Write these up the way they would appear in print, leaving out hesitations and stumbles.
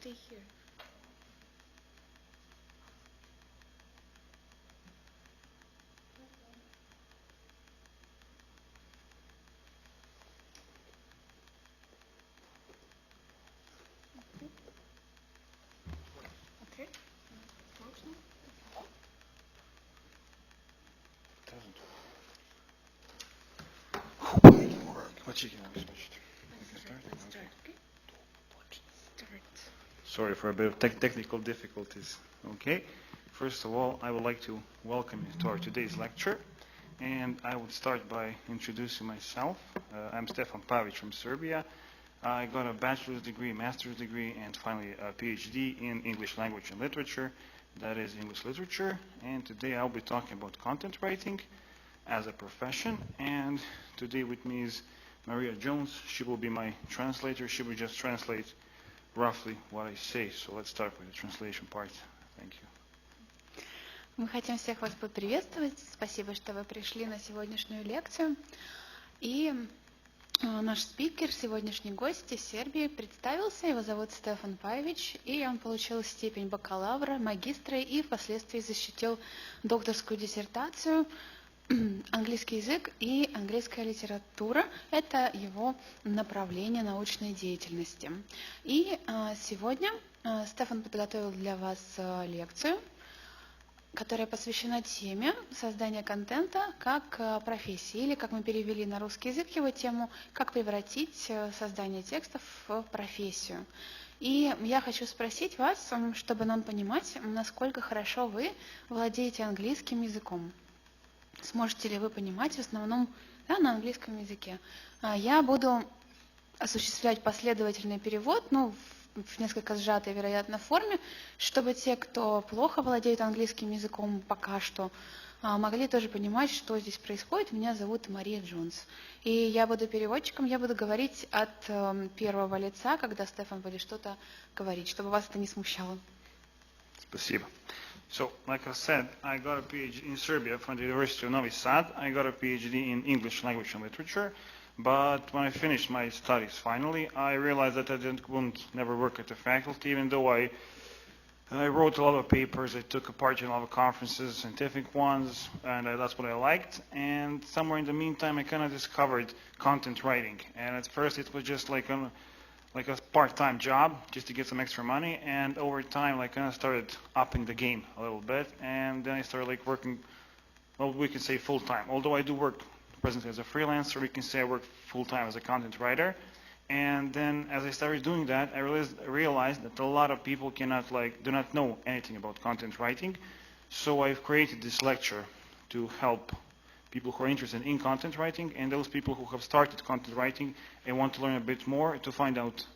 stay here. Okay. Works now? Doesn't work. What you can always switch to. Let's start, okay? Start. Sorry for a bit of technical difficulties. Okay. First of all, I would like to welcome you to our today's lecture. And I would start by introducing myself. I'm Stefan Пайович from Serbia. I got a bachelor's degree, master's degree, and finally a PhD in English language and literature. That is English literature. And today I'll be talking about content writing as a profession. And today with me is Maria Jones. She will be my translator. She will just translate roughly what I say. So let's start with the translation part. Thank you. Мы хотим всех вас поприветствовать. Спасибо, что вы пришли на сегодняшнюю лекцию. И наш спикер, сегодняшний гость из Сербии, представился. Его зовут Стефан Пайович, и он получил степень бакалавра, магистра и впоследствии защитил докторскую диссертацию. Английский язык и английская литература – это его направление научной деятельности. И сегодня Стефан подготовил для вас лекцию, которая посвящена теме создания контента как профессии, или, как мы перевели на русский язык его тему, как превратить создание текстов в профессию. И я хочу спросить вас, чтобы нам понимать, насколько хорошо вы владеете английским языком. Сможете ли вы понимать в основном на английском языке? Я буду осуществлять последовательный перевод, в несколько сжатой, вероятно, форме, чтобы те, кто плохо владеет английским языком пока что, могли тоже понимать, что здесь происходит. Меня зовут Мария Джонс. И я буду переводчиком, я буду говорить от первого лица, когда Стефан будет что-то говорить, чтобы вас это не смущало. Спасибо. So, like I said, I got a PhD in Serbia from the University of Novi Sad. I got a PhD in English language and literature. But when I finished my studies finally, I realized that I wouldn't never work at the faculty, even though I wrote a lot of papers, I took part in a lot of conferences, scientific ones, and that's what I liked. And somewhere in the meantime, I kind of discovered content writing. And at first, it was just like a part-time job, just to get some extra money. And over time, I kind of started upping the game a little bit. And then I started working, well, we can say full-time. Although I do work presently as a freelancer, we can say I work full-time as a content writer. And then as I started doing that, I realized that a lot of people do not know anything about content writing. So I've created this lecture to help people who are interested in content writing and those people who have started content writing and want to learn a bit more to find out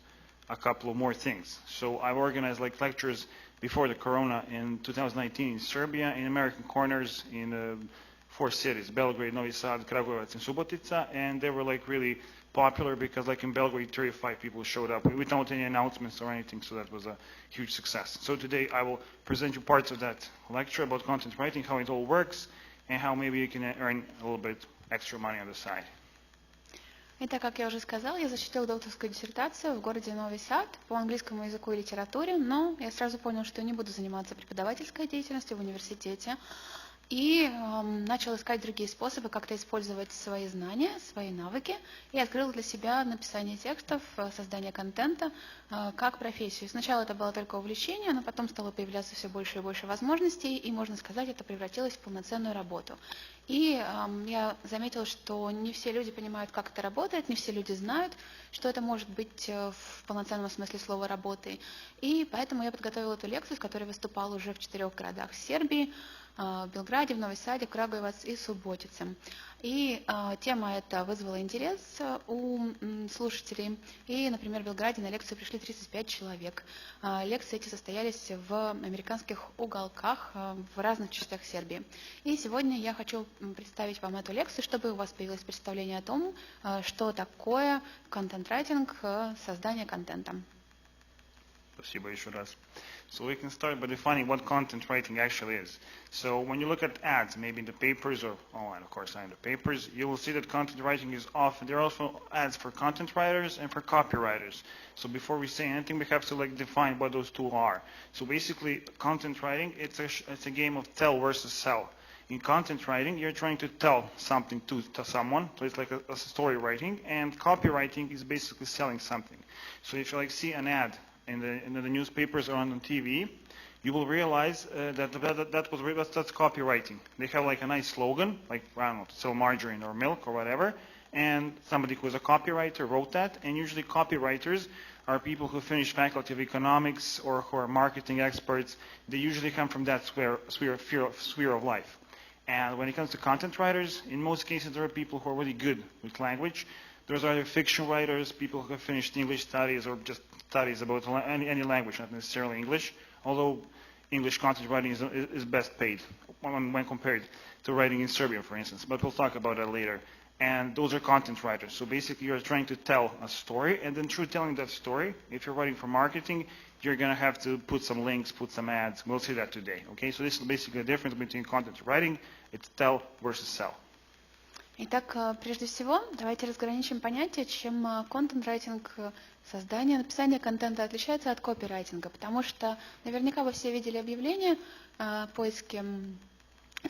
a couple of more things. So I've organized lectures before the corona in 2019 in Serbia, in American corners, in 4 cities, Belgrade, Novi Sad, Kragujevac, and Subotica, and they were really popular because in Belgrade 35 people showed up without any announcements or anything, so that was a huge success. So today I will present you parts of that lecture about content writing, how it all works, and how maybe you can earn a little bit extra money on the side. Итак, как я уже сказала, я защитила докторскую диссертацию в городе Нови Сад по английскому языку и литературе, но я сразу поняла, что не буду заниматься преподавательской деятельностью в университете. И начал искать другие способы как-то использовать свои знания, свои навыки, и открыл для себя написание текстов, создание контента как профессию. Сначала это было только увлечение, но потом стало появляться все больше и больше возможностей, и, можно сказать, это превратилось в полноценную работу. И я заметила, что не все люди понимают, как это работает, не все люди знают, что это может быть в полноценном смысле слова работой. И поэтому я подготовила эту лекцию, с которой выступала уже в 4 городах Сербии, в Белграде, в Нови Саде, Крагуевац и Суботице. И тема эта вызвала интерес у слушателей. И, например, в Белграде на лекцию пришли 35 человек. Лекции эти состоялись в американских уголках в разных частях Сербии. И сегодня я хочу представить вам эту лекцию, чтобы у вас появилось представление о том, что такое контент-райтинг, создание контента. Спасибо еще раз. So we can start by defining what content writing actually is. So when you look at ads, maybe in the papers or online, of course, not in the papers, you will see that content writing is often, there are also ads for content writers and for copywriters. So before we say anything, we have to like define what those two are. So basically, content writing, it's a game of tell versus sell. In content writing, you're trying to tell something to someone, so it's like a story writing, and copywriting is basically selling something. So if you like see an ad in the newspapers or on TV, you will realize that's copywriting. They have like a nice slogan, like, I don't know, to sell margarine or milk or whatever, and somebody who is a copywriter wrote that, and usually copywriters are people who finish faculty of economics or who are marketing experts. They usually come from that sphere of life. And when it comes to content writers, in most cases there are people who are really good with language. Those are either fiction writers, people who have finished English studies or just studies about any language, not necessarily English, although English content writing is best paid when compared to writing in Serbia, for instance. But we'll talk about that later. And those are content writers. So basically you're trying to tell a story, and then through telling that story, if you're writing for marketing, you're going to have to put some links, put some ads. We'll see that today. Okay, so this is basically the difference between content writing. It's tell versus sell. Итак, прежде всего, давайте разграничим понятие, чем контент-райтинг, создание, написание контента отличается от копирайтинга, потому что наверняка вы все видели объявления о поиске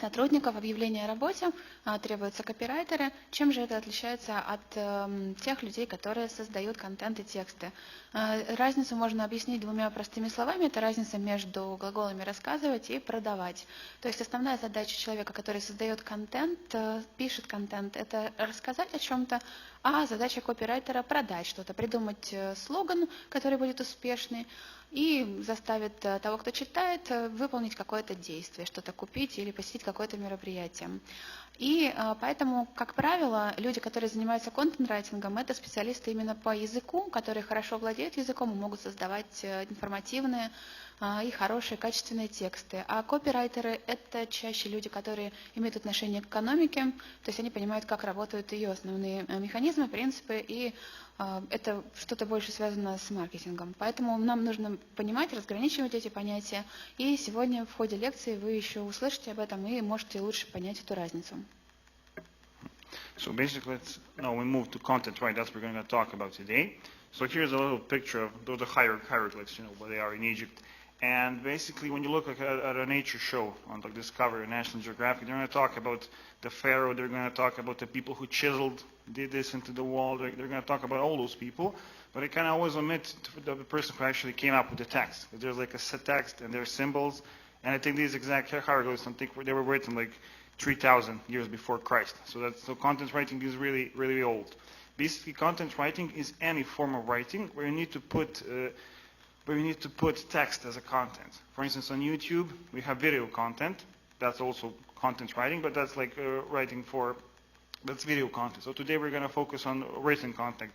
сотрудников, объявления о работе, требуются копирайтеры. Чем же это отличается от тех людей, которые создают контент и тексты? Разницу можно объяснить двумя простыми словами. Это разница между глаголами «рассказывать» и «продавать». То есть основная задача человека, который создает контент, пишет контент, это рассказать о чем-то, а задача копирайтера – продать что-то, придумать слоган, который будет успешный, и заставит того, кто читает, выполнить какое-то действие, что-то купить или посетить какое-то мероприятие. И поэтому, как правило, люди, которые занимаются контент-райтингом, это специалисты именно по языку, которые хорошо владеют языком и могут создавать информативные и хорошие, качественные тексты. А копирайтеры – это чаще люди, которые имеют отношение к экономике, то есть они понимают, как работают ее основные механизмы, принципы, и это что-то больше связано с маркетингом. Поэтому нам нужно понимать, разграничивать эти понятия. И сегодня в ходе лекции вы еще услышите об этом и можете лучше понять эту разницу. So basically, now we move to content, right? That's what we're going to talk about today. So here's a little picture of those are hieroglyphs, you know, where they are in Egypt. And basically, when you look at a nature show on like Discovery or National Geographic, they're going to talk about the pharaoh. They're going to talk about the people who did this into the wall. They're going to talk about all those people. But they kind of always omit the person who actually came up with the text. There's like a set text and there's symbols. And I think these exact hieroglyphs, I think they were written like 3,000 years before Christ. So content writing is really, really old. Basically, content writing is any form of writing where you need to put text as a content. For instance, on YouTube, we have video content. That's also content writing, but that's like that's video content. So today we're going to focus on written content,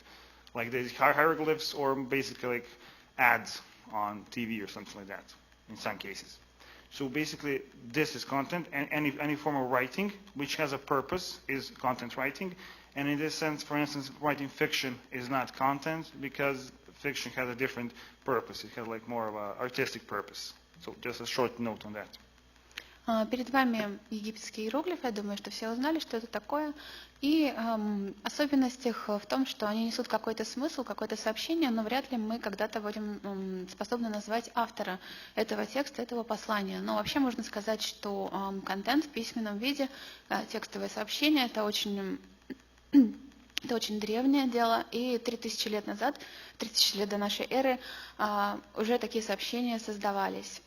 like these hieroglyphs or basically like ads on TV or something like that, in some cases. So basically, this is content, and any form of writing which has a purpose is content writing. And in this sense, for instance, writing fiction is not content because fiction has a different purpose. It has like more of an artistic purpose. So just a short note on that. Перед вами египетские иероглифы. Я думаю, что все узнали, что это такое. И особенность их в том, что они несут какой-то смысл, какое-то сообщение, но вряд ли мы когда-то будем способны назвать автора этого текста, этого послания. Но вообще можно сказать, что контент в письменном виде, текстовое сообщение, это очень древнее дело, и 3000 лет назад, 3000 лет до нашей эры, уже такие сообщения создавались.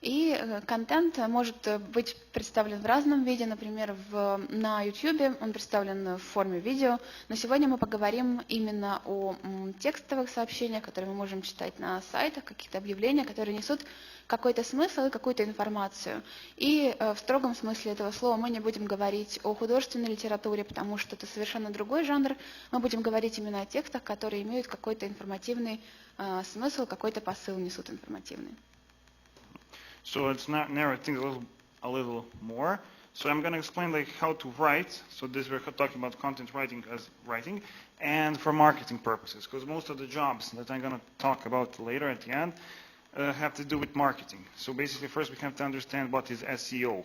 И контент может быть представлен в разном виде, например, на YouTube он представлен в форме видео, но сегодня мы поговорим именно о текстовых сообщениях, которые мы можем читать на сайтах, каких-то объявлениях, которые несут какой-то смысл и какую-то информацию. И в строгом смысле этого слова мы не будем говорить о художественной литературе, потому что это совершенно другой жанр. Мы будем говорить именно о текстах, которые имеют какой-то информативный смысл, какой-то посыл несут информативный. So let's narrow things a little more. So I'm going to explain like how to write. So this we're talking about content writing as writing, and for marketing purposes, because most of the jobs that I'm going to talk about later at the end, have to do with marketing. So basically, first we have to understand what is SEO,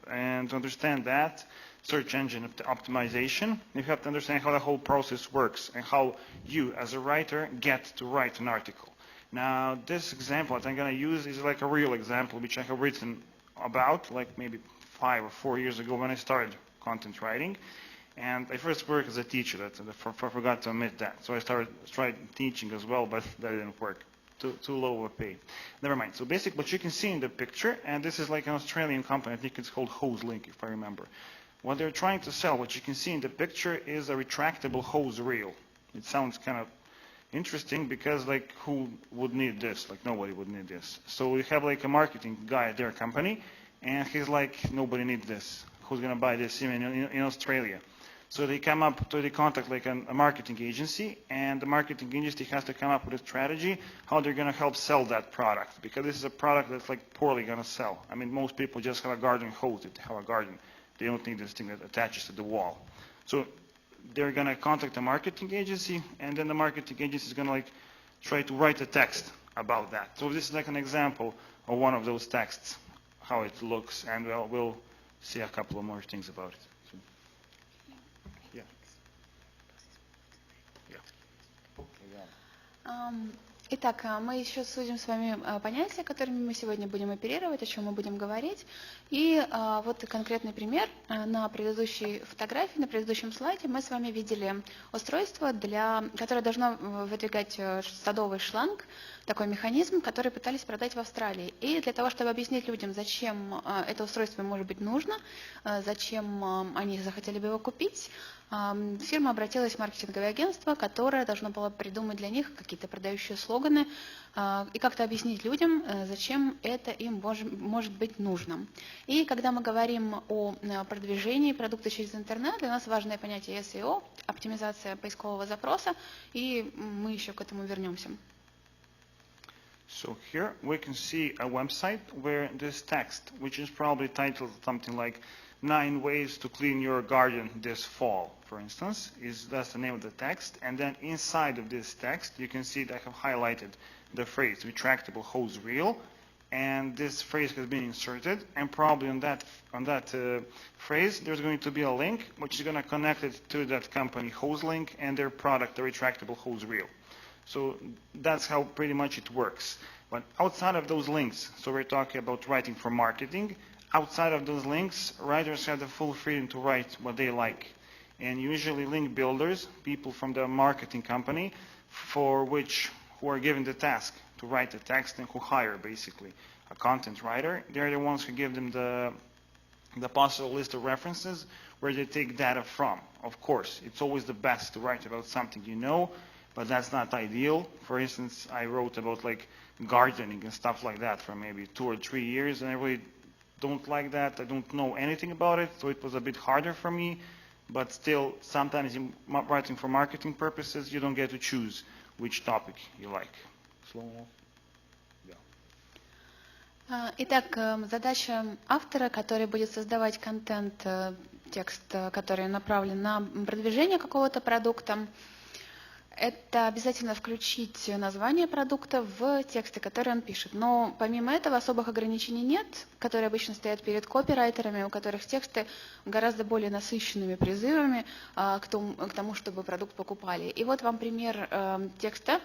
and to understand that, search engine optimization, you have to understand how the whole process works and how you, as a writer, get to write an article. Now, this example that I'm going to use is like a real example which I have written about, like maybe 5 or 4 years ago when I started content writing. And I first worked as a teacher. I forgot to admit that. So I tried teaching as well, but that didn't work. Too low of a pay. Never mind. So basically what you can see in the picture, and this is like an Australian company, I think it's called Hose Link, if I remember. What they're trying to sell, what you can see in the picture, is a retractable hose reel. It sounds kind of interesting because like who would need this? Like nobody would need this. So we have like a marketing guy at their company, and he's like, nobody needs this. Who's going to buy this in Australia? So they contact like a marketing agency, and the marketing agency has to come up with a strategy how they're going to help sell that product, because this is a product that's like poorly going to sell. I mean, most people just have a garden hose, they have a garden. They don't need this thing that attaches to the wall. So they're going to contact the marketing agency, and then the marketing agency is going to like try to write a text about that. So this is like an example of one of those texts, how it looks, and we'll see a couple of more things about it. Итак, мы еще судим с вами понятия, которыми мы сегодня будем оперировать, о чем мы будем говорить. И вот конкретный пример. На предыдущей фотографии, на предыдущем слайде мы с вами видели устройство, которое должно выдвигать садовый шланг, такой механизм, который пытались продать в Австралии. И для того, чтобы объяснить людям, зачем это устройство может быть нужно, зачем они захотели бы его купить, фирма обратилась в маркетинговое агентство, которое должно было придумать для них какие-то продающие слоганы и как-то объяснить людям, зачем это им может быть нужно. И когда мы говорим о продвижении продукта через интернет, для нас важное понятие SEO, оптимизация поискового запроса, и мы еще к этому вернемся. So here we can see a website where this text, which is probably titled something like 9 ways to clean your garden this fall, for instance, that's the name of the text. And then inside of this text, you can see that I have highlighted the phrase retractable hose reel. And this phrase has been inserted. And probably on that phrase, there's going to be a link, which is going to connect it to that company Hose Link and their product, the retractable hose reel. So that's how pretty much it works. But outside of those links, so we're talking about writing for marketing, outside of those links, writers have the full freedom to write what they like. And usually link builders, people from the marketing company, who are given the task to write the text and who hire basically a content writer, they're the ones who give them the possible list of references where they take data from. Of course, it's always the best to write about something you know, but that's not ideal. For instance, I wrote about like gardening and stuff like that for maybe 2 or 3 years, and I really don't like that. I don't know anything about it, so it was a bit harder for me. But still, sometimes in writing for marketing purposes, you don't get to choose which topic you like. Итак, задача автора, который будет создавать контент, текст, который направлен на продвижение какого-то продукта, это обязательно включить название продукта в тексты, которые он пишет. Но помимо этого особых ограничений нет, которые обычно стоят перед копирайтерами, у которых тексты гораздо более насыщенными призывами к тому, чтобы продукт покупали. И вот вам пример текста,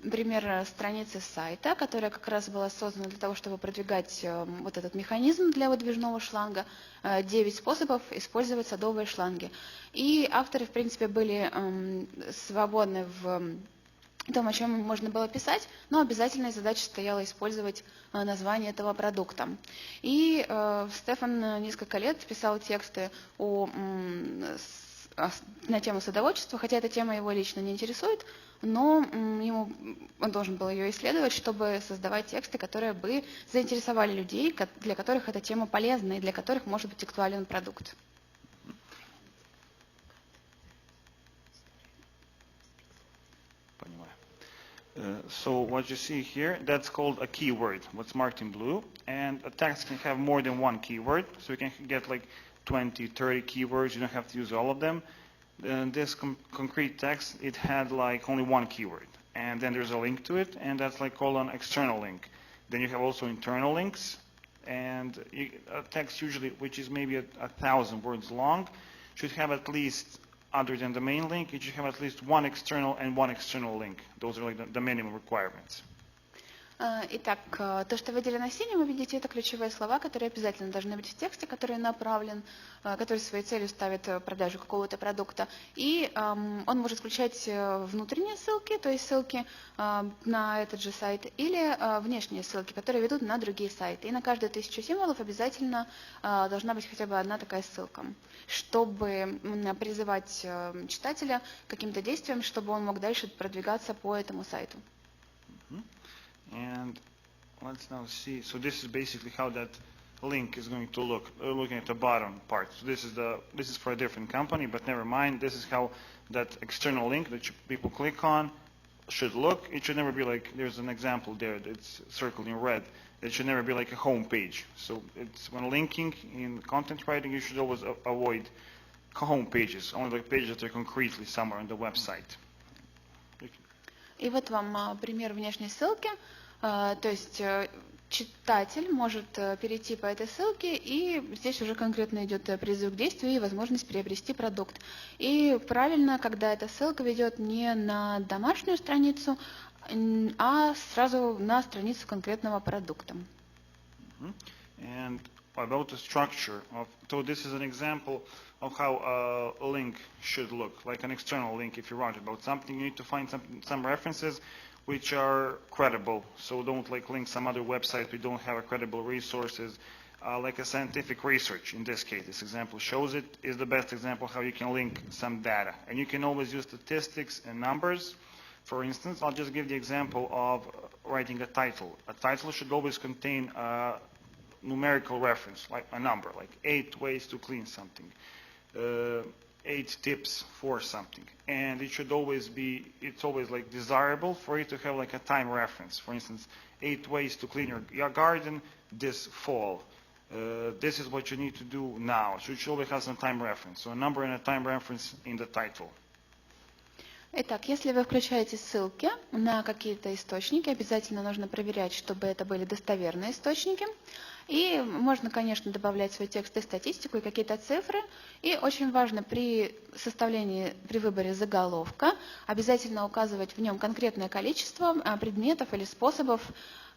пример страницы сайта, которая как раз была создана для того, чтобы продвигать вот этот механизм для выдвижного шланга, 9 способов использовать садовые шланги. И авторы, в принципе, были свободны в том, о чем можно было писать, но обязательной задачей стояла использовать название этого продукта. И Стефан несколько лет писал тексты на тему садоводчества, хотя эта тема его лично не интересует, но он должен был ее исследовать, чтобы создавать тексты, которые бы заинтересовали людей, для которых эта тема полезна и для которых может быть актуален продукт. So what you see here, that's called a keyword, what's marked in blue. And a text can have more than one keyword, so you can get like 20, 30 keywords. You don't have to use all of them. This concrete text, it had like only one keyword. and then there's a link to it, and that's like called an external link. Then you have also internal links, and a text usually, which is maybe 1,000 words long, should have at least, other than the main link, it should have at least one external and one external link. Those are like the minimum requirements. Итак, то, что выделено синим, вы видите, это ключевые слова, которые обязательно должны быть в тексте, который направлен, который своей целью ставит продажу какого-то продукта. И он может включать внутренние ссылки, то есть ссылки на этот же сайт, или внешние ссылки, которые ведут на другие сайты. И на каждую 1000 символов обязательно должна быть хотя бы одна такая ссылка, чтобы призывать читателя к каким-то действиям, чтобы он мог дальше продвигаться по этому сайту. And let's now see. So this is basically how that link is going to look. Looking at the bottom part. So this is for a different company, but never mind. This is how that external link that people click on should look. It should never be like, there's an example there that's circled in red. It should never be like a home page. So it's when linking in content writing, you should always avoid home pages, only like pages that are concretely somewhere on the website. И вот вам пример внешней ссылки. То есть читатель может перейти по этой ссылке, и здесь уже конкретно идет призыв к действию и возможность приобрести продукт. И правильно, когда эта ссылка ведет не на домашнюю страницу, а сразу на страницу конкретного продукта. And about the structure so this is an example of how a link should look, like an external link. If you write about something, you need to find some references which are credible. So don't like link some other website we don't have a credible resources, like a scientific research. In this case, this example shows it is the best example how you can link some data. And you can always use statistics and numbers. For instance, I'll just give the example of writing a title. A title should always contain a numerical reference, like a number, like 8 ways to clean something, 8 tips for something. And it should always be, it's always like desirable for it to have like a time reference. For instance, 8 ways to clean your garden this fall. This is what you need to do now. So it should always have some time reference. So a number and a time reference in the title. Итак, если вы включаете ссылки на какие-то источники, обязательно нужно проверять, чтобы это были достоверные источники. И можно, конечно, добавлять в свой текст и статистику, и какие-то цифры. И очень важно при составлении, при выборе заголовка обязательно указывать в нем конкретное количество предметов или способов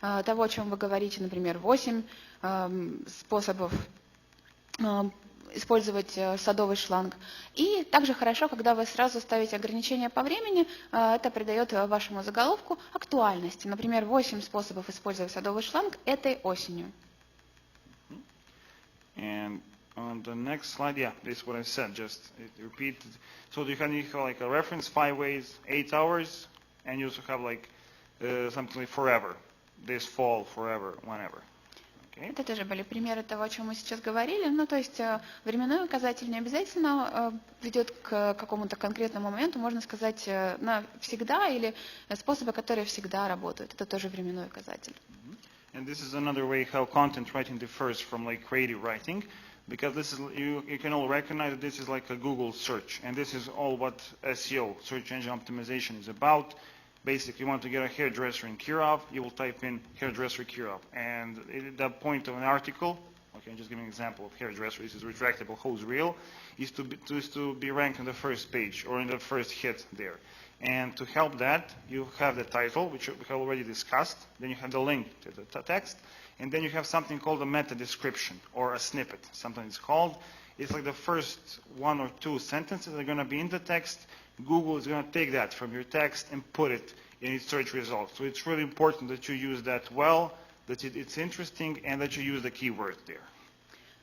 того, о чем вы говорите, например, 8 способов использовать садовый шланг. И также хорошо, когда вы сразу ставите ограничения по времени, это придает вашему заголовку актуальности. Например, 8 способов использовать садовый шланг этой осенью. And on the next slide, yeah, this is what I said, just repeat. So you can have like a reference, 5 ways, 8 hours, and you also have like something like forever, this fall, forever, whenever. Это тоже были примеры того, о чем мы сейчас говорили. Ну, то есть временной указатель не обязательно ведет к какому-то конкретному моменту, можно сказать, навсегда или способы, которые всегда работают. Это тоже временной указатель. And this is another way how content writing differs from like creative writing, because this is you can all recognize that this is like a Google search, and this is all what SEO, search engine optimization, is about. Basically, you want to get a hairdresser in Kirov, you will type in hairdresser Kirov. And the point of an article, okay, I'm just giving an example of hairdresser, this is retractable hose reel, is to be ranked on the first page or in the first hit there. And to help that, you have the title, which we have already discussed, then you have the link to the text, and then you have something called a meta description or a snippet, something it's called. It's like the first 1 or 2 sentences are going to be in the text. Google is going to take that from your text and put it in its search results. So it's really important that you use that well, that it's interesting, and that you use the keyword there.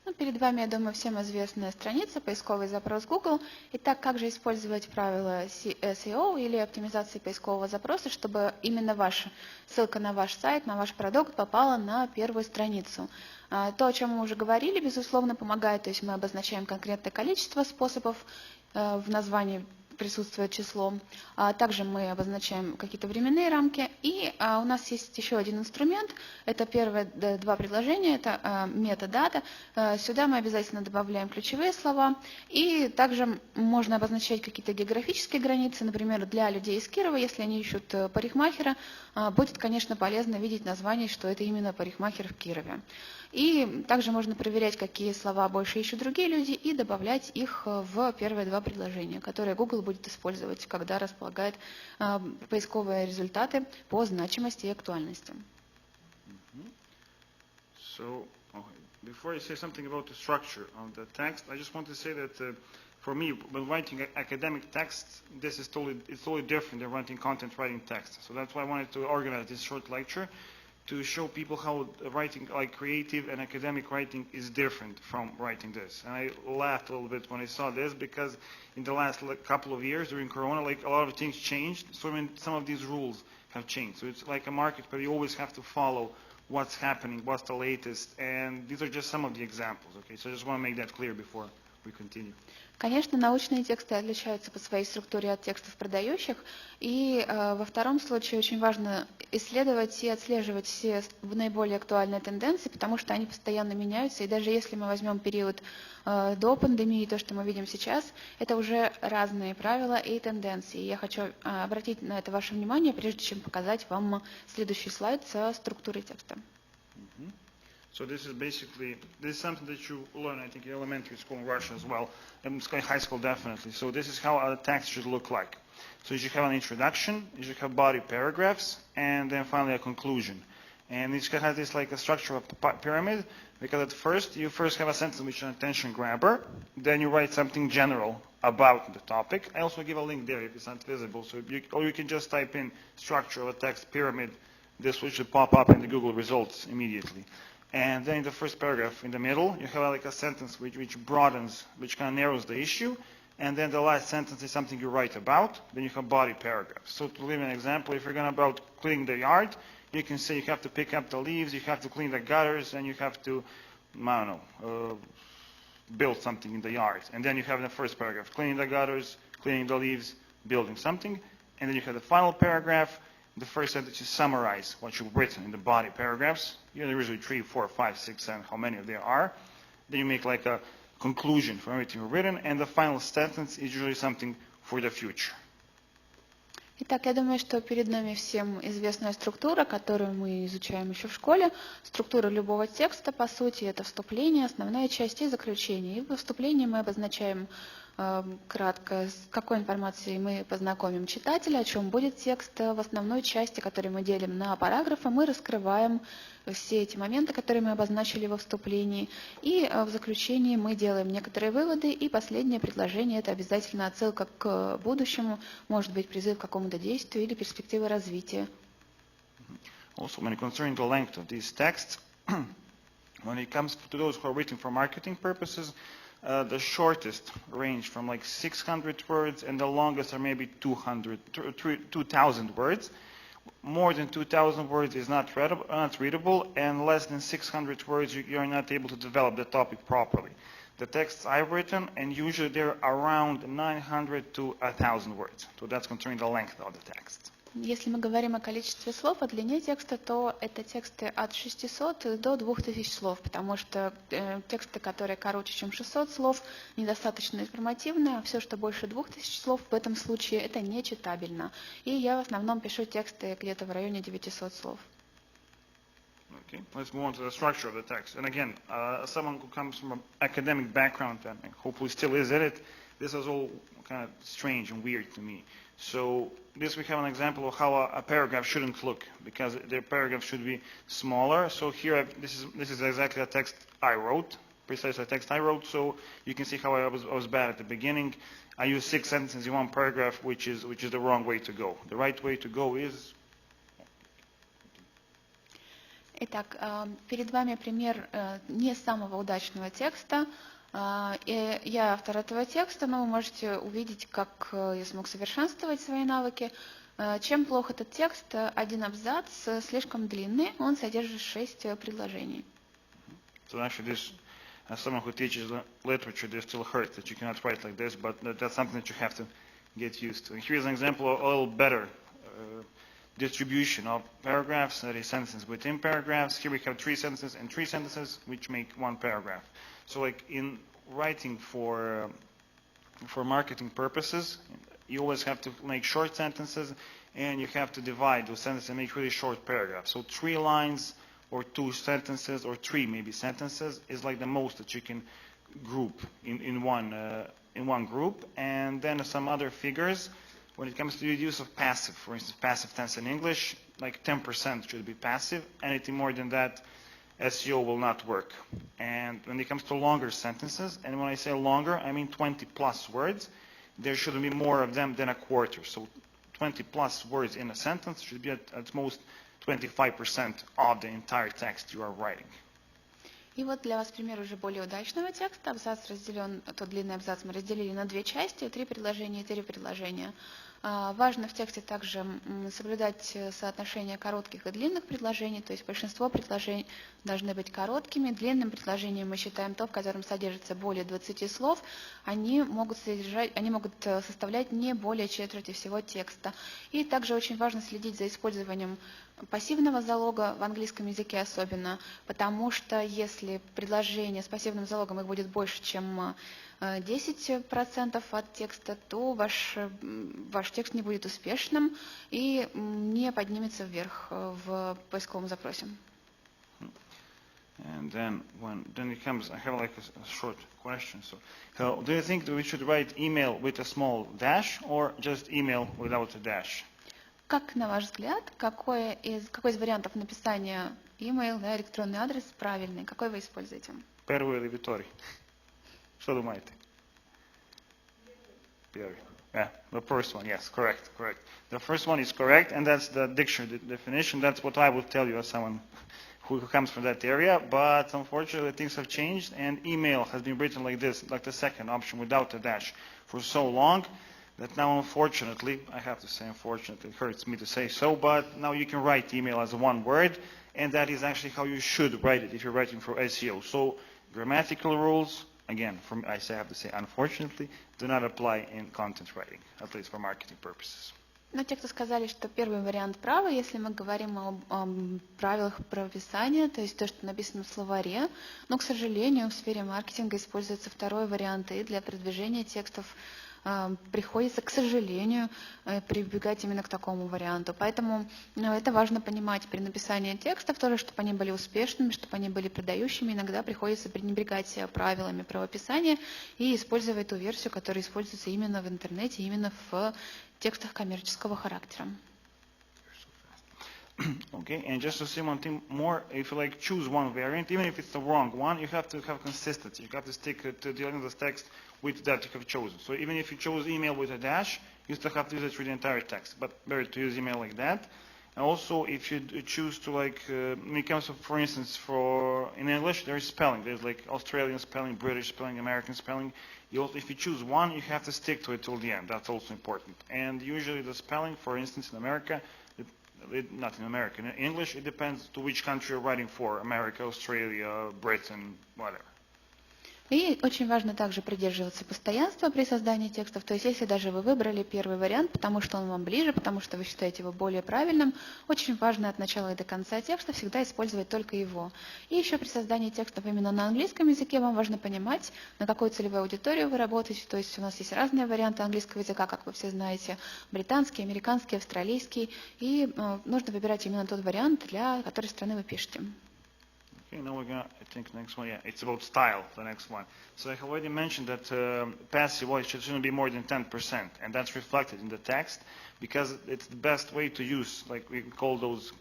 Ну, перед вами, я думаю, всем известная страница, поисковый запрос Google. Итак, как же использовать правила SEO или оптимизации поискового запроса, чтобы именно ваша ссылка на ваш сайт, на ваш продукт попала на первую страницу? То, о чем мы уже говорили, безусловно, помогает. То есть мы обозначаем конкретное количество способов в названии присутствует число. Также мы обозначаем какие-то временные рамки. И у нас есть еще один инструмент. Это первые два предложения, это метадата. Сюда мы обязательно добавляем ключевые слова. И также можно обозначать какие-то географические границы. Например, для людей из Кирова, если они ищут парикмахера, будет, конечно, полезно видеть название, что это именно парикмахер в Кирове. И также можно проверять, какие слова больше ищут другие люди, и добавлять их в первые два предложения, которые Google будет использовать, когда располагает поисковые результаты по значимости и актуальности. So, before I say something about the structure of the text, I just want to say that for me, when writing academic texts, it's totally different than writing writing text. So that's why I wanted to organize this short lecture, to show people how writing, like creative and academic writing, is different from writing this. And I laughed a little bit when I saw this, because in the last couple of years during Corona, like a lot of things changed. So some of these rules have changed. So it's like a market, but you always have to follow what's happening, what's the latest. And these are just some of the examples. Okay, so I just want to make that clear before we continue. Конечно, научные тексты отличаются по своей структуре от текстов продающих, и во втором случае очень важно исследовать и отслеживать все наиболее актуальные тенденции, потому что они постоянно меняются, и даже если мы возьмем период до пандемии, то, что мы видим сейчас, это уже разные правила и тенденции. Я хочу обратить на это ваше внимание, прежде чем показать вам следующий слайд со структурой текста. So this is something that you learn, I think, in elementary school in Russia as well, and high school definitely. So this is how a text should look like. So you should have an introduction, you should have body paragraphs, and then finally a conclusion. And it should have this like a structure of a pyramid, because at first you have a sentence which is an attention grabber, then you write something general about the topic. I also give a link there if it's not visible, so or you can just type in structure of a text pyramid. This will should pop up in the Google results immediately. And then in the first paragraph in the middle, you have like a sentence which broadens, which kind of narrows the issue. And then the last sentence is something you write about. Then you have body paragraphs. So to give an example, if you're going about cleaning the yard, you can say you have to pick up the leaves, you have to clean the gutters, and you have to, I don't know, build something in the yard. And then you have the first paragraph, cleaning the gutters, cleaning the leaves, building something. And then you have the final paragraph. The first sentence is summarize what you've written in the body paragraphs. There are usually 3, 4, 5, 6, 7, how many there are. Then you make like a conclusion for everything you've written, and the final sentence is usually something for the future. Итак, я думаю, что перед нами всем известная структура, которую мы изучаем еще в школе. Структура любого текста, по сути, это вступление, основная часть и заключение. И в вступлении мы обозначаем кратко, с какой информацией мы познакомим читателя, о чем будет текст. В основной части, которую мы делим на параграфы, мы раскрываем все эти моменты, которые мы обозначили во вступлении. И в заключении мы делаем некоторые выводы. И последнее предложение – это обязательно отсылка к будущему, может быть, призыв к какому-то действию или перспективы развития. Also, when concerning the length of these texts, when it comes to those who are written for marketing purposes, the shortest range from like 600 words, and the longest are maybe 2,000 words. More than 2,000 words is not readable, and less than 600 words you are not able to develop the topic properly. The texts I've written, and usually they're around 900 to 1,000 words. So that's concerning the length of the text. Если мы говорим о количестве слов, о длине текста, то это тексты от 600 до 2000 слов, потому что тексты, которые короче, чем 600 слов, недостаточно информативны, а все, что больше 2000 слов, в этом случае это нечитабельно. И я в основном пишу тексты где-то в районе 900 слов. Okay, let's move on to the structure of the text. And again, someone who comes from an academic background and hopefully still is in it, this is all kind of strange and weird to me. So this we have an example of how a paragraph shouldn't look, because the paragraph should be smaller. So here, this is exactly a text I wrote, precisely a text I wrote. So you can see how I was bad at the beginning. I used 6 sentences in one paragraph, which is the wrong way to go. The right way to go is. Итак, перед вами пример не самого удачного текста. Я автор этого текста, но вы можете увидеть, как я смог совершенствовать свои навыки. Чем плох этот текст? Один абзац слишком длинный, он содержит 6 предложений. So actually this, as someone who teaches literature, this still hurts that you cannot write like this, but that's something that you have to get used to. Here's an example of a little better distribution of paragraphs, that is sentences within paragraphs. Here we have 3 sentences and 3 sentences, which make 1 paragraph. So like in writing for marketing purposes, you always have to make short sentences, and you have to divide those sentences and make really short paragraphs. So 3 lines or 2 sentences or 3 maybe sentences is like the most that you can group in one group. And then some other figures. When it comes to the use of passive, for instance, passive tense in English, like 10% should be passive. Anything more than that, SEO will not work. And when it comes to longer sentences, and when I say longer, I mean 20 plus words, there shouldn't be more of them than a quarter. So 20 plus words in a sentence should be at most 25% of the entire text you are writing. И вот для вас пример уже более удачного текста. Абзац разделен, тот длинный абзац мы разделили на 2 части, 3 предложения и 3 предложения. Важно в тексте также соблюдать соотношение коротких и длинных предложений, то есть большинство предложений должны быть короткими. Длинным предложением мы считаем то, в котором содержится более 20 слов. Они могут составлять не более четверти всего текста. И также очень важно следить за использованием пассивного залога в английском языке особенно, потому что если предложение с пассивным залогом их будет больше, чем 10% от текста, то ваш текст не будет успешным и не поднимется вверх в поисковом запросе. And then it comes, I have like a short question. So, do you think that we should write email with a small dash or just email without a dash? Как, на ваш взгляд, какой из вариантов написания email, да, электронный адрес правильный? Какой вы используете? Первый или второй? Что думаете? Первый. Yeah, the first one, yes, correct. The first one is correct, and that's the dictionary definition. That's what I would tell you as someone who comes from that area. But unfortunately, things have changed, and email has been written like this, like the second option, without a dash, for so long that now, unfortunately, I have to say unfortunately, it hurts me to say so, but now you can write email as one word, and that is actually how you should write it if you're writing for SEO. So grammatical rules, again, I have to say unfortunately, do not apply in content writing, at least for marketing purposes. Но те, кто сказали, что первый вариант правый, если мы говорим о правилах правописания, то есть то, что написано в словаре, но, к сожалению, в сфере маркетинга используется второй вариант, и для продвижения текстов приходится, к сожалению, прибегать именно к такому варианту. Поэтому это важно понимать при написании текстов, тоже, чтобы они были успешными, чтобы они были продающими. Иногда приходится пренебрегать правилами правописания и использовать ту версию, которая используется именно в интернете, именно в текстах коммерческого характера. Okay, and just to say one thing more, if you choose one variant, even if it's the wrong one, you have to have consistency. You have to stick to the end of the text with that you have chosen. So even if you chose email with a dash, you still have to use it through the entire text. But better to use email like that. And also, if you choose to when it comes to, for instance, in English, there is spelling. There's Australian spelling, British spelling, American spelling. If you choose one, you have to stick to it till the end. That's also important. And usually the spelling, for instance, in America, not in America, in English, it depends to which country you're writing for, America, Australia, Britain, whatever. И очень важно также придерживаться постоянства при создании текстов. То есть, если даже вы выбрали первый вариант, потому что он вам ближе, потому что вы считаете его более правильным, очень важно от начала и до конца текста всегда использовать только его. И еще при создании текстов именно на английском языке вам важно понимать, на какую целевую аудиторию вы работаете. То есть у нас есть разные варианты английского языка, как вы все знаете, британский, американский, австралийский. И нужно выбирать именно тот вариант, для которой страны вы пишете. Okay, now we're going to, I think, next one, yeah, it's about style, the next one. So I have already mentioned that passive voice shouldn't be more than 10%, and that's reflected in the text, because it's the best way to use, we call those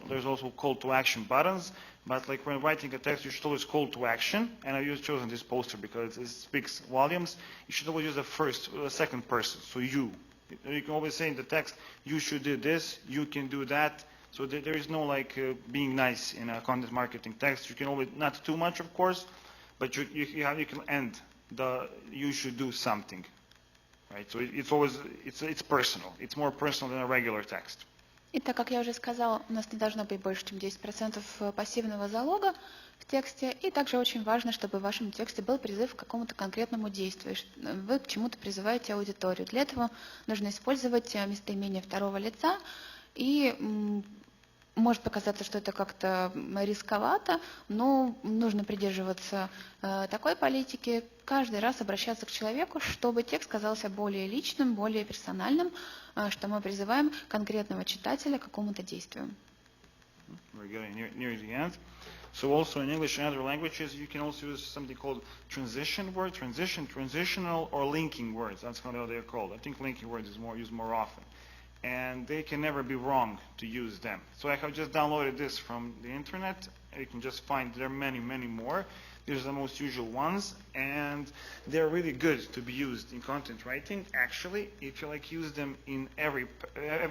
there's also call to action buttons, but when writing a text, you should always call to action, and I've chosen this poster because it speaks volumes. You should always use the second person, so you. You can always say in the text, you should do this, you can do that. So there is no being nice in a content marketing text. You can always, not too much of course, but you can end you should do something, right? So it's always it's personal. It's more personal than a regular text. И так как я уже сказала, у нас не должно быть больше, чем 10% пассивного залога в тексте. И также очень важно, чтобы в вашем тексте был призыв к какому-то конкретному действию. Вы к чему-то призываете аудиторию. Для этого нужно использовать местоимение второго лица. И может показаться, что это как-то рисковато, но нужно придерживаться такой политики, каждый раз обращаться к человеку, чтобы текст казался более личным, более персональным, что мы призываем конкретного читателя к какому-то действию. We're getting near the end. So also in English and other languages, you can also use something called transition word, transitional, or linking words. That's how they're called. I think linking words is used more often. And they can never be wrong to use them. So I have just downloaded this from the internet. You can just find there are many, many more. These are the most usual ones, and they're really good to be used in content writing. Actually, if you use them in every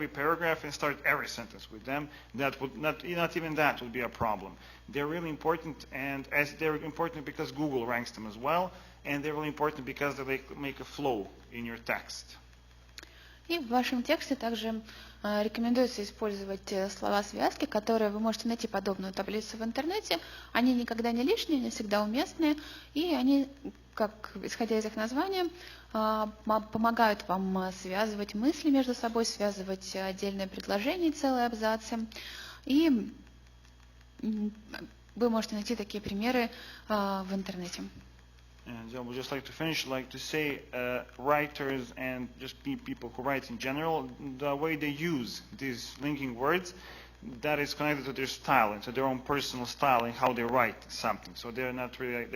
paragraph and start every sentence with them, that would not even that would be a problem. They're really important, and as they're important because Google ranks them as well, and they're really important because they make a flow in your text. И в вашем тексте также рекомендуется использовать слова-связки, которые вы можете найти подобную таблицу в интернете. Они никогда не лишние, они всегда уместные, и они, как исходя из их названия, помогают вам связывать мысли между собой, связывать отдельные предложения и целые абзацы. И вы можете найти такие примеры в интернете. And I would just like to finish, to say writers and just people who write in general, the way they use these linking words, that is connected to their style and to their own personal style and how they write something. So they're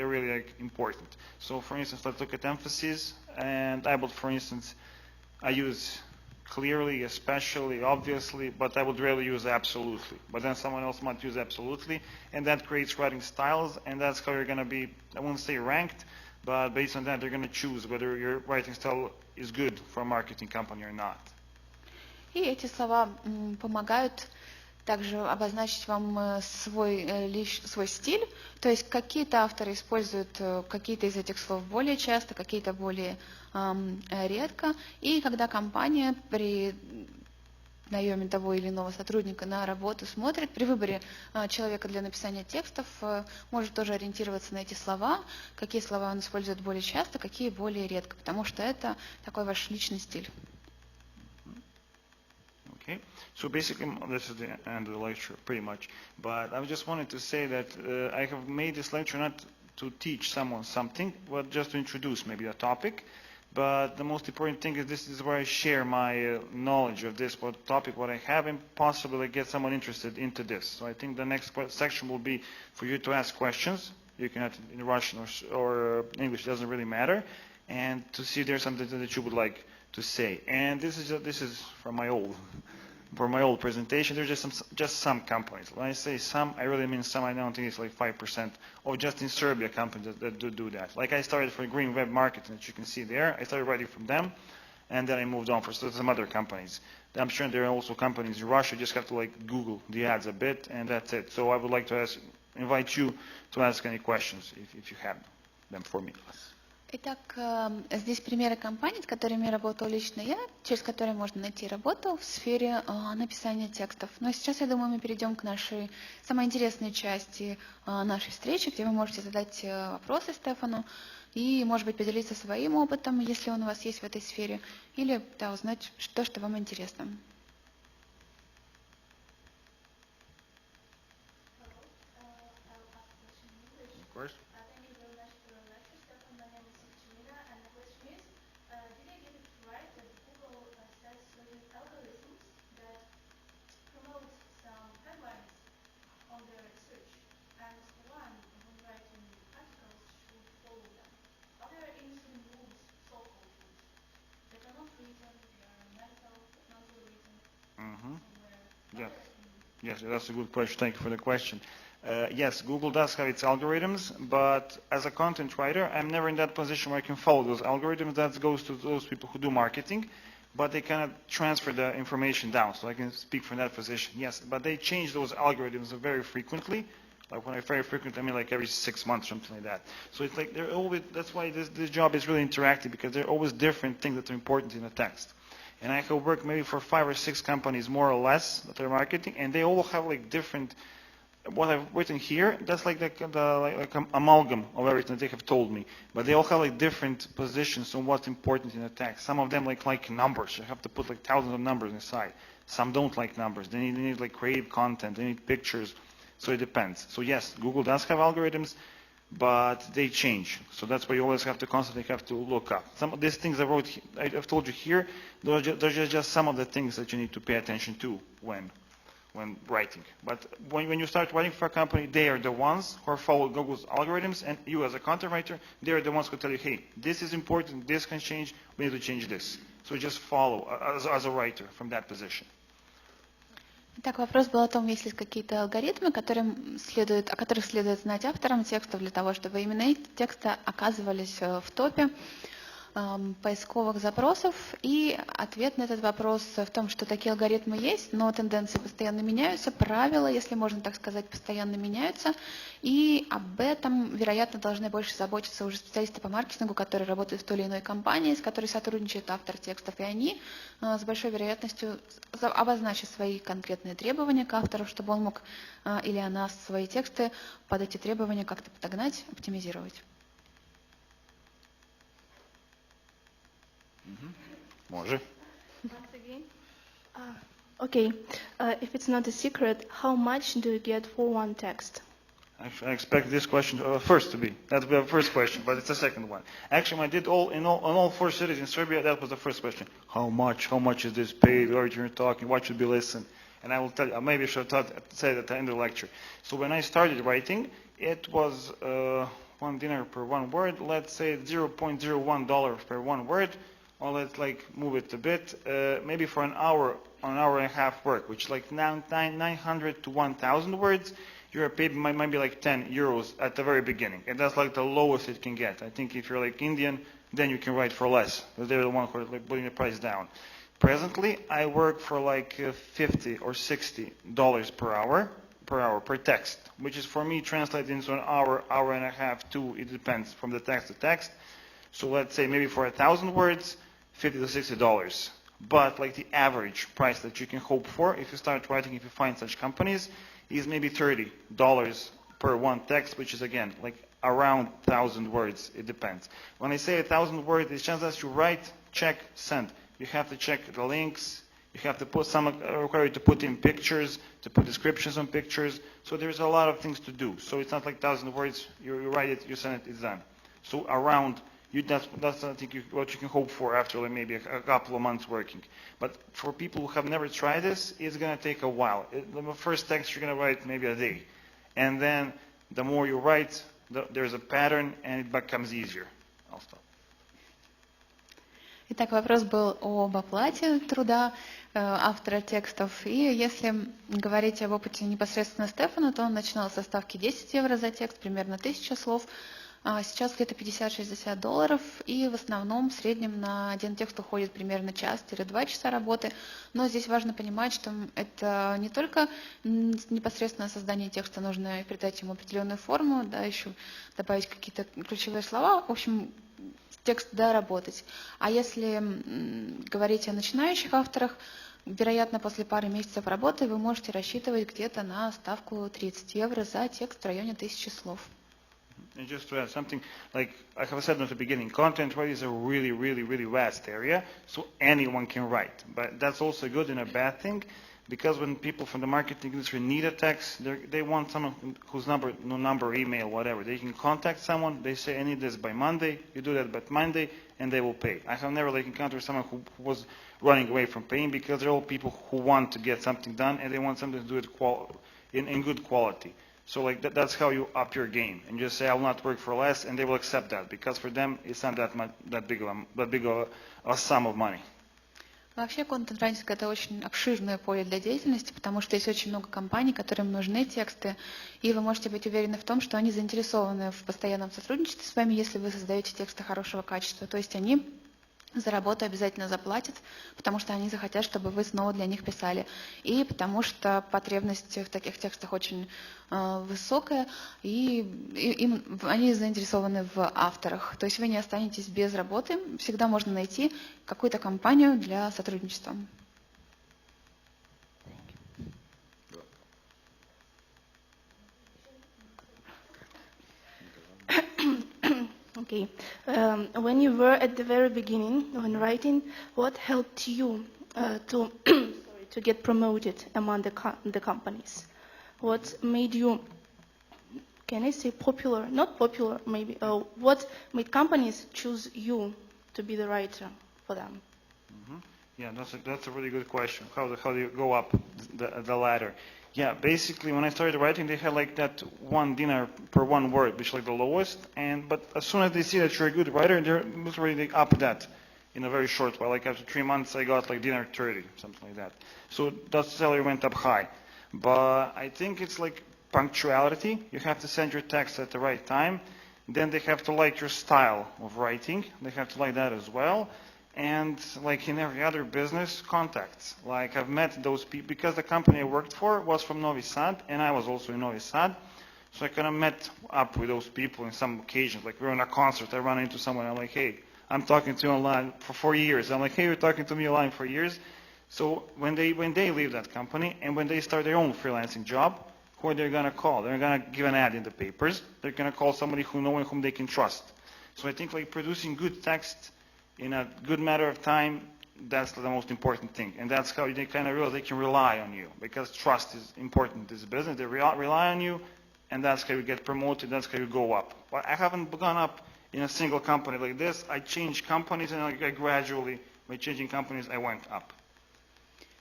really important. So for instance, let's look at emphasis. And I would, for instance, I use clearly, especially, obviously, but I would rarely use absolutely. But then someone else might use absolutely, and that creates writing styles, and that's how you're going to be, I won't say ranked, but based on that, they're going to choose whether your writing style is good for a marketing company or not. И эти слова помогают также обозначить вам свой стиль. То есть какие-то авторы используют какие-то из этих слов более часто, какие-то более редко. И когда компания при наеме того или иного сотрудника на работу смотрит, при выборе человека для написания текстов может тоже ориентироваться на эти слова, какие слова он использует более часто, какие более редко, потому что это такой ваш личный стиль. Okay, so basically this is the end of the lecture pretty much, but I just wanted to say that I have made this lecture not to teach someone something, but just to introduce maybe a topic. But the most important thing is this is where I share my knowledge of this topic, what I have, and possibly get someone interested into this. So I think the next section will be for you to ask questions. You can ask in Russian or English, doesn't really matter, and to see if there's something that you would like to say. And this is from my old presentation. There's just some companies. When I say some, I really mean some. I don't think it's 5%, or just in Serbia companies that do that. Like I started for Green Web Marketing, that you can see there. I started writing from them, and then I moved on for some other companies. I'm sure there are also companies in Russia. You just have to Google the ads a bit, and that's it. So I would like to invite you to ask any questions if you have them for me. Итак, здесь примеры компаний, с которыми работал лично я, через которые можно найти работу в сфере написания текстов. Но сейчас, я думаю, мы перейдем к нашей самой интересной части нашей встречи, где вы можете задать вопросы Стефану и, может быть, поделиться своим опытом, если он у вас есть в этой сфере, или узнать то, что вам интересно. Of course. Yes, that's a good question. Thank you for the question. Yes, Google does have its algorithms, but as a content writer, I'm never in that position where I can follow those algorithms. That goes to those people who do marketing, but they cannot transfer the information down, so I can speak from that position. Yes, but they change those algorithms very frequently. When I very frequently, I mean every 6 months, something like that. So it's they're always, that's why this job is really interactive, because there are always different things that are important in a text. And I have worked maybe for 5 or 6 companies more or less that are marketing, and they all have like different. What I've written here, that's like an amalgam of everything that they have told me. But they all have like different positions on what's important in a text. Some of them like numbers. You have to put like thousands of numbers inside. Some don't like numbers. They need like creative content. They need pictures. So it depends. So yes, Google does have algorithms, but they change. So that's why you always have to constantly have to look up. Some of these things I've told you here, those are just some of the things that you need to pay attention to when writing. But when you start writing for a company, they are the ones who follow Google's algorithms, and you as a content writer, they are the ones who tell you, hey, this is important, this can change, we need to change this. So just follow as a writer from that position. Итак, вопрос был о том, есть ли какие-то алгоритмы, о которых следует знать авторам текстов для того, чтобы именно эти тексты оказывались в топе поисковых запросов. И ответ на этот вопрос в том, что такие алгоритмы есть, но тенденции постоянно меняются, правила, если можно так сказать, постоянно меняются. И об этом, вероятно, должны больше заботиться уже специалисты по маркетингу, которые работают в той или иной компании, с которой сотрудничает автор текстов. И они с большой вероятностью обозначат свои конкретные требования к автору, чтобы он мог или она свои тексты под эти требования как-то подогнать, оптимизировать. Може. Once again. Okay. If it's not a secret, how much do you get for one text? Actually, I expect this question first to be. That would be the first question, but it's the second one. Actually, when I did on all 4 cities in Serbia, that was the first question. How much? How much is this paid? What are you talking? What should be listened? And I will tell you, maybe I should say that at the end of the lecture. So when I started writing, it was $1 per 1 word. Let's say $0.01 per 1 word. Or let's like move it a bit, maybe for an hour and a half work, which is like 900 to 1,000 words, you're paid might be like 10 euros at the very beginning. And that's like the lowest it can get. I think if you're like Indian, then you can write for less, because they're the ones who are like putting the price down. Presently, I work for like $50 or $60 per text, which is for me translated into an hour and a half, 2, it depends from the text to text. So let's say maybe for 1,000 words, $50 to $60. But like the average price that you can hope for if you start writing, if you find such companies, is maybe $30 per one text, which is again like around 1,000 words. It depends. When I say 1,000 words, it's just that you write, check, send. You have to check the links. You have to put require you to put in pictures, to put descriptions on pictures. So there's a lot of things to do. So it's not like 1,000 words. You write it, you send it, it's done. So around. That's I think what you can hope for after like maybe a couple of months working. But for people who have never tried this, it's going to take a while. The first text you're going to write maybe a day. And then the more you write, there's a pattern and it becomes easier. I'll stop. Итак, вопрос был об оплате труда автора текстов. И если говорить об опыте непосредственно Стефана, то он начинал со ставки 10 евро за текст, примерно 1000 слов. Сейчас где-то $50-60, и в основном в среднем на один текст уходит примерно час-2 часа работы. Но здесь важно понимать, что это не только непосредственно создание текста, нужно придать ему определенную форму, да, еще добавить какие-то ключевые слова, в общем, текст доработать. А если говорить о начинающих авторах, вероятно, после пары месяцев работы вы можете рассчитывать где-то на ставку 30 евро за текст в районе 1000 слов. And just to add something, like I have said at the beginning, content writing is a really, really, really vast area, so anyone can write. But that's also a good and a bad thing, because when people from the marketing industry need a text, they want someone whose number, email, whatever. They can contact someone, they say, I need this by Monday, you do that by Monday, and they will pay. I have never encountered someone who was running away from paying, because they're all people who want to get something done, and they want something to do it in good quality. So like that's how you up your game, and just say I will not work for less, and they will accept that, because for them it's not that big of a sum of money. Вообще контент-райтинг — это очень обширное поле для деятельности, потому что есть очень много компаний, которым нужны тексты, и вы можете быть уверены в том, что они заинтересованы в постоянном сотрудничестве с вами, если вы создаете тексты хорошего качества. То есть они за работу обязательно заплатят, потому что они захотят, чтобы вы снова для них писали. И потому что потребность в таких текстах очень высокая, и они заинтересованы в авторах. То есть вы не останетесь без работы, всегда можно найти какую-то компанию для сотрудничества. Okay. When you were at the very beginning when writing, what helped you to to get promoted among the companies? What made you, can I say, popular? Not popular, maybe. What made companies choose you to be the writer for them? Mm-hmm. Yeah, that's a really good question. How do you go up the ladder? Yeah, basically when I started writing, they had like that one dinar per one word, which is like the lowest. But as soon as they see that you're a good writer, they're literally up that in a very short while. Like after 3 months, I got like dinar 30, something like that. So that salary went up high. But I think it's like punctuality. You have to send your text at the right time. Then they have to like your style of writing. They have to like that as well. And like in every other business, contacts. Like I've met those people, because the company I worked for was from Novi Sad, and I was also in Novi Sad. So I kind of met up with those people in some occasions. Like we were in a concert, I run into someone, I'm like, hey, I'm talking to you online for 4 years. I'm like, hey, you're talking to me online for years. So when they leave that company, and when they start their own freelancing job, who are they going to call? They're going to give an ad in the papers. They're going to call somebody who knows and whom they can trust. So I think like producing good text in a good matter of time, that's the most important thing. And that's how they kind of realize they can rely on you, because trust is important in this business. They rely on you, and that's how you get promoted, that's how you go up. But I haven't gone up in a single company like this. I changed companies, and I gradually, by changing companies, I went up.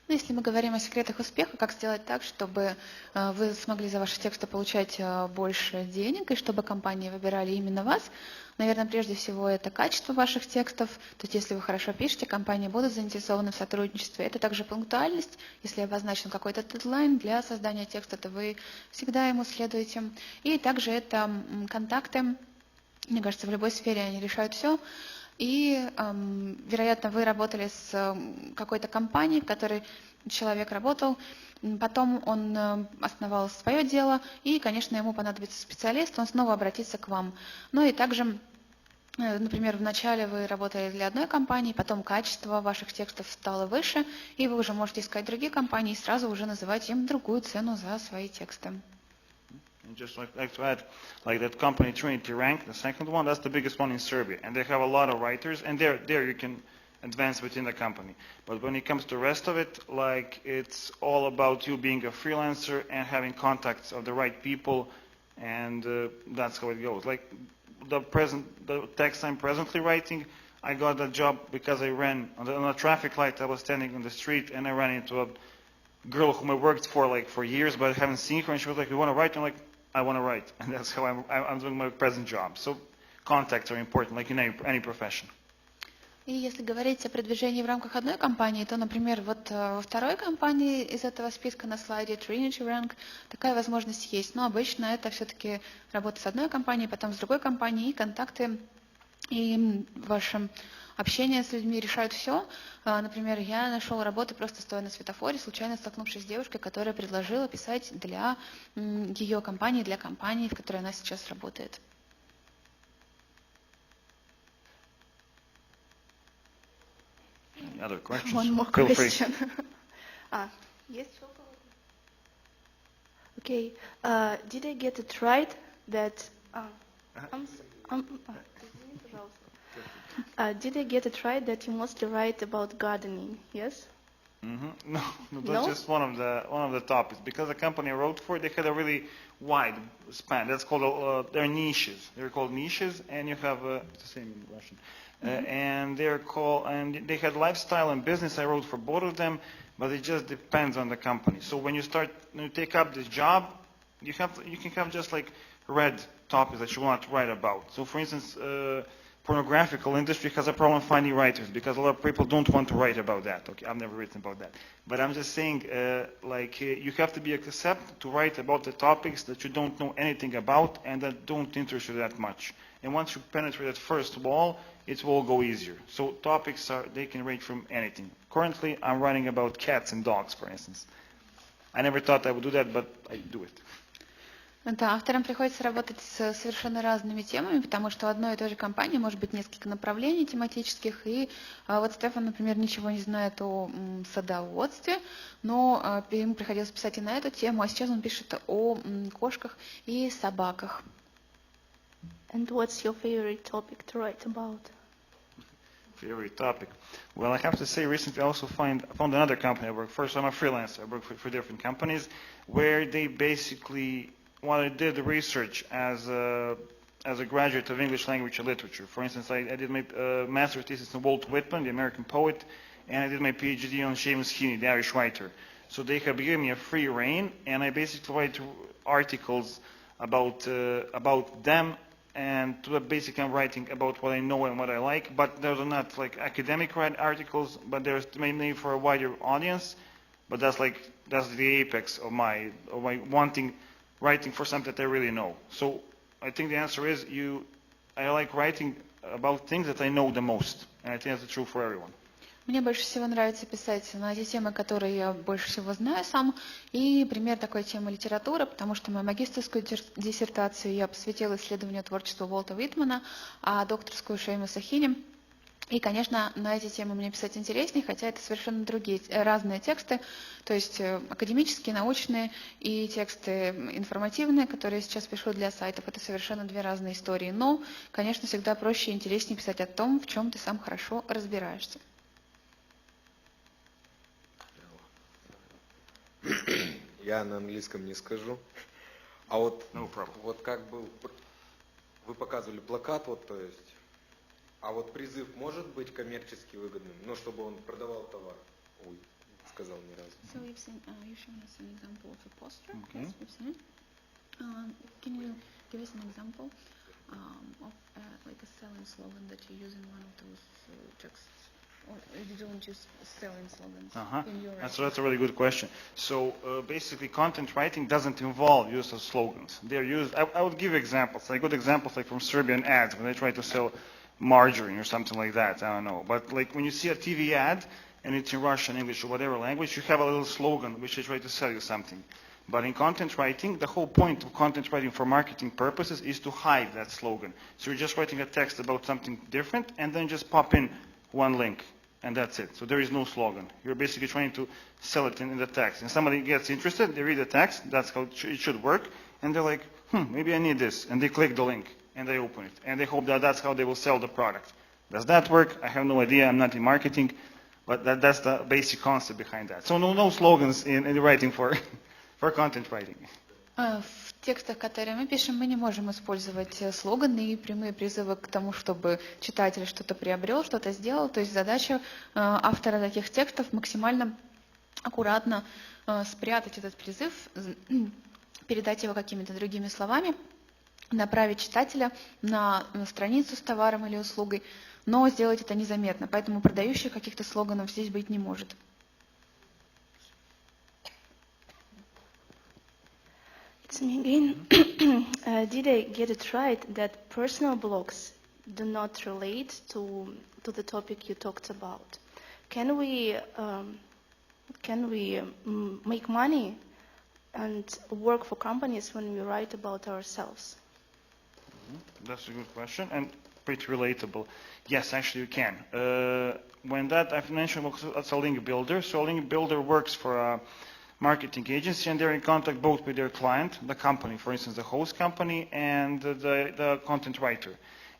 Ну, если мы говорим о секретах успеха, как сделать так, чтобы вы смогли за ваши тексты получать больше денег, и чтобы компании выбирали именно вас, наверное, прежде всего это качество ваших текстов. То есть если вы хорошо пишете, компании будут заинтересованы в сотрудничестве. Это также пунктуальность. Если обозначен какой-то дедлайн для создания текста, то вы всегда ему следуете. И также это контакты. Мне кажется, в любой сфере они решают все. И, вероятно, вы работали с какой-то компанией, в которой человек работал, потом он основал свое дело, и, конечно, ему понадобится специалист, он снова обратится к вам. Ну и также, например, вначале вы работали для одной компании, потом качество ваших текстов стало выше, и вы уже можете искать другие компании и сразу уже называть им другую цену за свои тексты. And just like to add, like that company Trinity Rank, the second one, that's the biggest one in Serbia, and they have a lot of writers, and there you can advance within the company. But when it comes to the rest of it, like it's all about you being a freelancer and having contacts of the right people, and that's how it goes. Like the text I'm presently writing, I got that job because I ran on a traffic light. I was standing on the street, and I ran into a girl whom I worked for like for years, but I haven't seen her, and she was like, "You want to write?" I'm like, "I want to write," and that's how I'm doing my present job. So contacts are important, like in any profession. И если говорить о продвижении в рамках одной компании, то, например, вот во второй компании из этого списка на слайде Trinity Rank такая возможность есть. Но обычно это все-таки работа с одной компанией, потом с другой компанией, и контакты, и ваше общение с людьми решают все. Например, я нашел работу просто стоя на светофоре, случайно столкнувшись с девушкой, которая предложила писать для ее компании, для компании, в которой она сейчас работает. Other questions? One more Feel question. Free. Yes. Okay. Did I get it right that? Did I get it right that you mostly write about gardening? Yes. Mm-hmm. No, that's just one of the topics. Because the company I wrote for, they had a really wide span. That's called they're niches. They're called niches, and you have it's the same in Russian. And they had lifestyle and business. I wrote for both of them, but it just depends on the company. So when you take up this job, you can have just like red topics that you want to write about. So for instance, pornographical industry has a problem finding writers because a lot of people don't want to write about that. Okay, I've never written about that, but I'm just saying, you have to be accepted to write about the topics that you don't know anything about and that don't interest you that much. And once you penetrate that first wall, it will go easier. So topics they can range from anything. Currently, I'm writing about cats and dogs, for instance. I never thought I would do that, but I do it. Да, авторам приходится работать с совершенно разными темами, потому что в одной и той же компании может быть несколько направлений тематических. И вот Стефан, например, ничего не знает о садоводстве, но ему приходилось писать и на эту тему, а сейчас он пишет о кошках и собаках. And what's your favorite topic to write about? Favorite topic? Well, I have to say, recently I also found another company I work for. So I'm a freelancer. I work for different companies where they basically, while I did the research as a graduate of English language and literature. For instance, I did my master's thesis on Walt Whitman, the American poet, and I did my PhD on Seamus Heaney, the Irish writer. So they have given me a free rein, and I basically write articles about them. And basically I'm writing about what I know and what I like, but those are not like academic articles, but they're mainly for a wider audience. But that's the apex of my writing for something that I really know. So I think the answer is I like writing about things that I know the most, and I think that's true for everyone. Мне больше всего нравится писать на те темы, которые я больше всего знаю сам. И пример такой темы литература, потому что мою магистерскую диссертацию я посвятила исследованию творчества Уолта Уитмана, а докторскую Шеймуса Хини. И, конечно, на эти темы мне писать интереснее, хотя это совершенно разные тексты, то есть академические, научные и тексты информативные, которые я сейчас пишу для сайтов. Это совершенно две разные истории. Но, конечно, всегда проще и интереснее писать о том, в чем ты сам хорошо разбираешься. Я на английском не скажу. А вот, вот как бы вы показывали плакат, вот, то есть, а вот призыв может быть коммерчески выгодным, ну, чтобы он продавал товар? Ой, сказал ни разу. So you've shown us an example of a poster. Okay. Yes, we've seen it. Can you give us an example of like a selling slogan that you use in one of those texts? Or you don't use selling slogans in your That's a really good question. So basically, content writing doesn't involve use of slogans. They're used. I would give examples. Like good examples, like from Serbian ads when they try to sell margarine or something like that. I don't know. But like when you see a TV ad and it's in Russian, English, or whatever language, you have a little slogan which they try to sell you something. But in content writing, the whole point of content writing for marketing purposes is to hide that slogan. So you're just writing a text about something different and then just pop in one link, and that's it. So there is no slogan. You're basically trying to sell it in the text. And somebody gets interested, they read the text, that's how it should work, and they're like, maybe I need this. And they click the link, and they open it. And they hope that that's how they will sell the product. Does that work? I have no idea. I'm not in marketing. But that's the basic concept behind that. So no slogans in writing for content writing. В текстах, которые мы пишем, мы не можем использовать слоганы и прямые призывы к тому, чтобы читатель что-то приобрел, что-то сделал. То есть задача автора таких текстов максимально аккуратно спрятать этот призыв, передать его какими-то другими словами, направить читателя на страницу с товаром или услугой, но сделать это незаметно. Поэтому продающих каких-то слоганов здесь быть не может. It's me again. Did I get it right that personal blogs do not relate to the topic you talked about? Can we make money and work for companies when we write about ourselves? That's a good question and pretty relatable. Yes, actually you can. When that I've mentioned as a link builder, so a link builder works for a marketing agency and they're in contact both with their client, the company, for instance, the host company, and the content writer.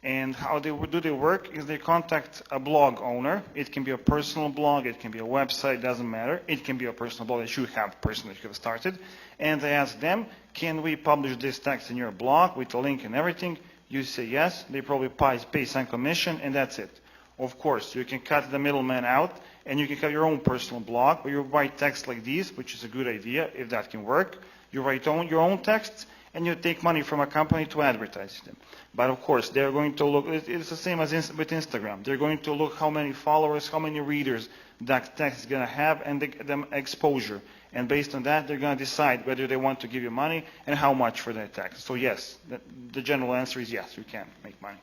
And how they work is they contact a blog owner. It can be a personal blog, it can be a website, doesn't matter. It can be a personal blog that you have personally you have started. And they ask them, can we publish this text in your blog with a link and everything? You say yes, they probably pay some commission, and that's it. Of course, you can cut the middleman out, and you can have your own personal blog where you write text like these, which is a good idea if that can work. You write your own texts, and you take money from a company to advertise them. But of course, they're going to look, it's the same as with Instagram. They're going to look how many followers, how many readers that text is going to have, and the exposure. And based on that, they're going to decide whether they want to give you money and how much for that text. So yes, the general answer is yes, you can make money.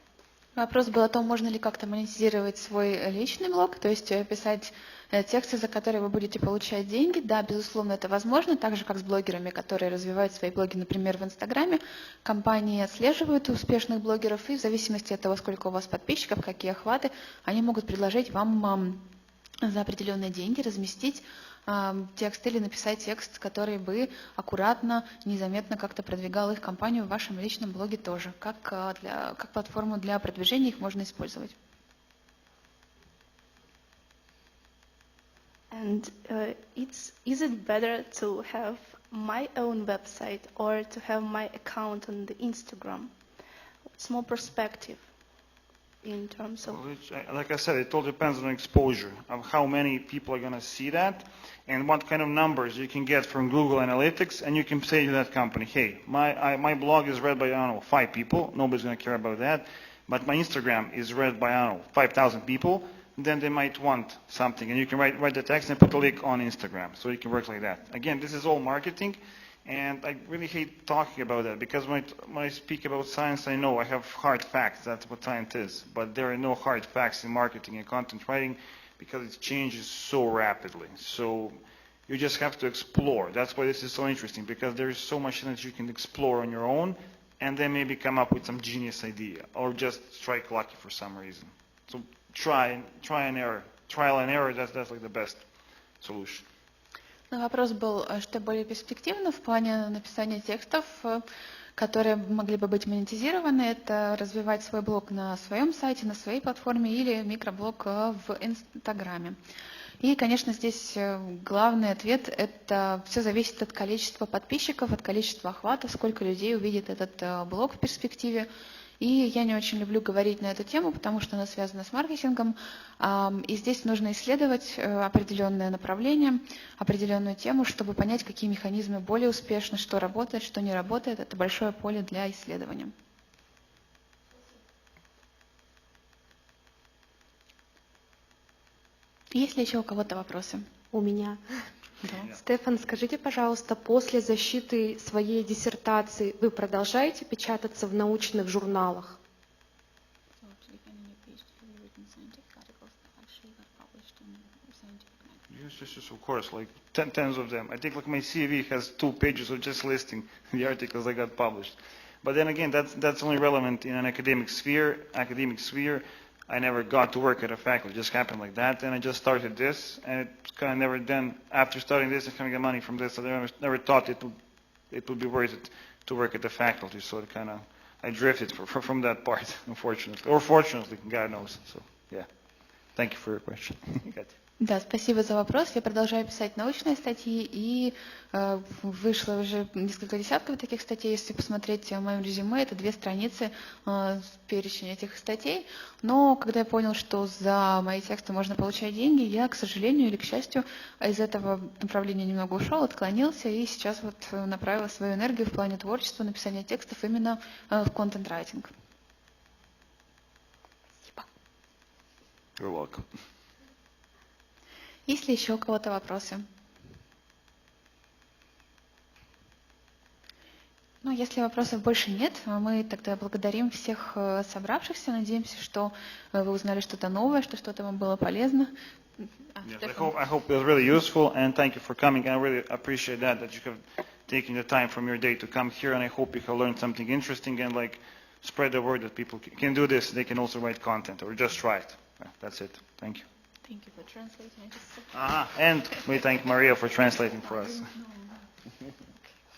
Вопрос был о том, можно ли как-то монетизировать свой личный блог, то есть писать тексты, за которые вы будете получать деньги. Да, безусловно, это возможно, так же, как с блогерами, которые развивают свои блоги, например, в Инстаграме. Компании отслеживают успешных блогеров, и в зависимости от того, сколько у вас подписчиков, какие охваты, они могут предложить вам за определенные деньги разместить текст или написать текст, который бы аккуратно, незаметно как-то продвигал их компанию в вашем личном блоге тоже. Как платформу для продвижения их можно использовать. And is it better to have my own website or to have my account on the Instagram? What's more perspective in terms of... Like I said, it all depends on exposure, of how many people are going to see that, and what kind of numbers you can get from Google Analytics, and you can say to that company, hey, my blog is read by, I don't know, 5 people, nobody's going to care about that, but my Instagram is read by, I don't know, 5,000 people, then they might want something, and you can write the text and put a link on Instagram, so it can work like that. Again, this is all marketing, and I really hate talking about that, because when I speak about science, I know I have hard facts, that's what science is, but there are no hard facts in marketing and content writing, because it changes so rapidly. So you just have to explore. That's why this is so interesting, because there is so much that you can explore on your own, and then maybe come up with some genius idea, or just strike lucky for some reason. So try and error. Trial and error, that's like the best solution. Вопрос был, что более перспективно в плане написания текстов, которые могли бы быть монетизированы. Это развивать свой блог на своем сайте, на своей платформе или микроблог в Инстаграме. И, конечно, здесь главный ответ – это все зависит от количества подписчиков, от количества охватов, сколько людей увидит этот блог в перспективе. И я не очень люблю говорить на эту тему, потому что она связана с маркетингом. И здесь нужно исследовать определенное направление, определенную тему, чтобы понять, какие механизмы более успешны, что работает, что не работает. Это большое поле для исследования. Есть ли еще у кого-то вопросы? У меня. Да. Стефан, скажите, пожалуйста, после защиты своей диссертации вы продолжаете печататься в научных журналах? Yes, of course, like tens of them. I think like my CV has 2 pages of just listing the articles that got published. But then again, that's only relevant in an academic sphere. I never got to work at a faculty. It just happened like that. And I just started this, and it's kind of never done. After starting this, I kind of get money from this. I never thought it would be worth it to work at the faculty. So it kind of, I drifted from that part, unfortunately. Or fortunately, God knows. So, yeah. Thank you for your question. Да, спасибо за вопрос. Я продолжаю писать научные статьи, и вышло уже несколько десятков таких статей. Если посмотреть в моем резюме, это 2 страницы перечень этих статей. Но когда я понял, что за мои тексты можно получать деньги, я, к сожалению или к счастью, из этого направления немного ушел, отклонился, и сейчас вот направила свою энергию в плане творчества, написания текстов именно в контент-райтинг. Спасибо. You're welcome. Есть ли еще у кого-то вопросы? Ну, если вопросов больше нет, мы тогда благодарим всех собравшихся. Надеемся, что вы узнали что-то новое, что что-то вам было полезно. Yes, I hope it was really useful, and thank you for coming. I really appreciate that you have taken the time from your day to come here, and I hope you have learned something interesting and like spread the word that people can do this. They can also write content or just write. That's it. Thank you. Thank you for translating. And we thank Maria for translating for us.